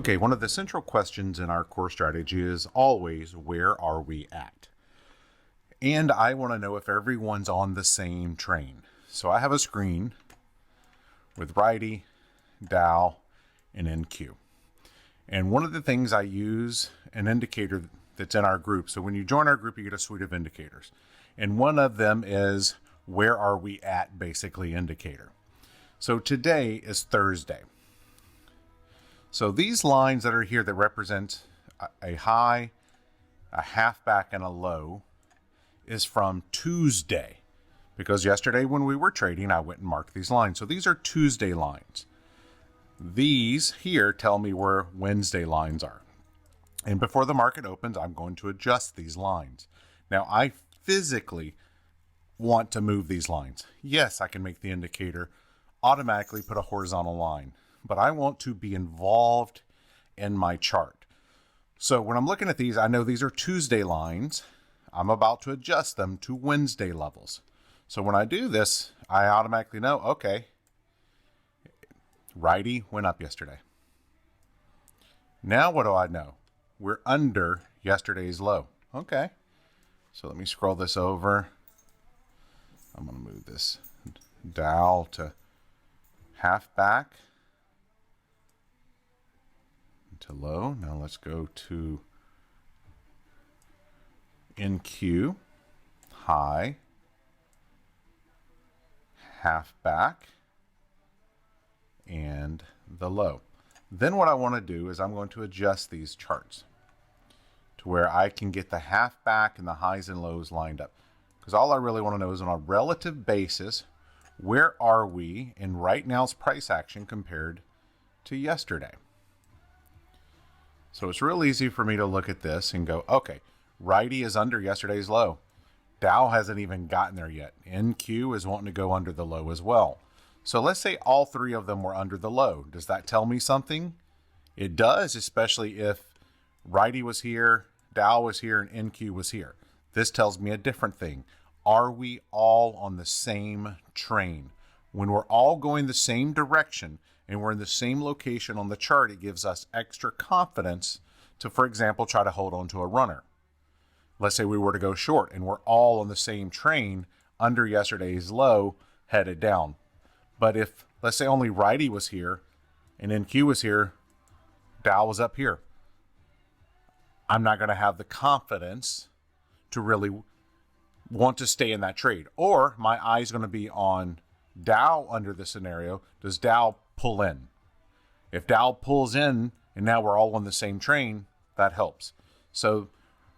Okay, one of the central questions in our core strategy is always, where are we at? And I want to know if everyone's on the same train. So I have a screen with righty, Dow, and NQ. And one of the things I use an indicator that's in our group. So when you join our group, you get a suite of indicators. And one of them is where are we at basically indicator. So today is Thursday. So these lines that are here that represent a high, a halfback, and a low is from Tuesday. Because yesterday when we were trading, I went and marked these lines. So these are Tuesday lines. These here tell me where Wednesday lines are. And before the market opens, I'm going to adjust these lines. Now, I physically want to move these lines. Yes, I can make the indicator automatically put a horizontal line, but I want to be involved in my chart. So when I'm looking at these, I know these are Tuesday lines. I'm about to adjust them to Wednesday levels. So when I do this, I automatically know, okay, righty went up yesterday. Now what do I know? We're under yesterday's low. Okay. So let me scroll this over. I'm going to move this Dow to halfback to low. Now let's go to NQ, high, halfback, and the low. Then what I want to do is I'm going to adjust these charts to where I can get the halfback and the highs and lows lined up. Because all I really want to know is on a relative basis, where are we in right now's price action compared to yesterday? So it's real easy for me to look at this and go, okay, righty is under yesterday's low. Dow hasn't even gotten there yet. NQ is wanting to go under the low as well. So let's say all three of them were under the low. Does that tell me something? It does, especially if righty was here, Dow was here, and NQ was here. This tells me a different thing. Are we all on the same train? When we're all going the same direction and we're in the same location on the chart, it gives us extra confidence to, for example, try to hold on to a runner. Let's say we were to go short and we're all on the same train under yesterday's low, headed down. But if, let's say, only righty was here and NQ was here, Dow was up here, I'm not going to have the confidence to really want to stay in that trade. Or my eye is going to be on Dow under the scenario. Does Dow pull in? If Dow pulls in and now we're all on the same train, that helps. So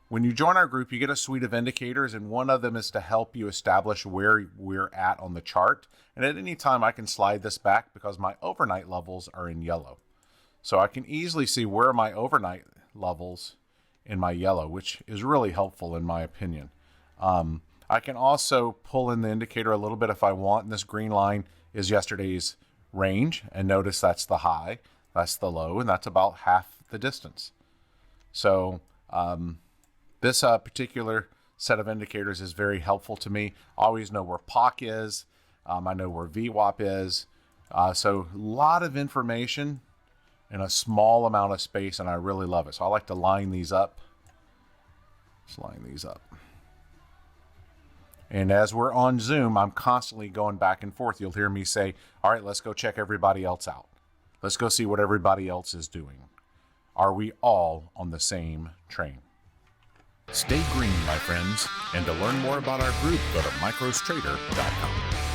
when you join our group, you get a suite of indicators, and one of them is to help you establish where we're at on the chart. And at any time, I can slide this back because my overnight levels are in yellow. So I can easily see where my overnight levels in my yellow, which is really helpful in my opinion. I can also pull in the indicator a little bit if I want, and this green line is yesterday's range, and notice that's the high, that's the low, and that's about half the distance. So this particular set of indicators is very helpful to me. I always know where POC is. I know where VWAP is. So a lot of information in a small amount of space, and I really love it. So I like to line these up. Just line these up. And as we're on Zoom, I'm constantly going back and forth. You'll hear me say, all right, let's go check everybody else out. Let's go see what everybody else is doing. Are we all on the same train? Stay green, my friends. And to learn more about our group, go to microstrader.com.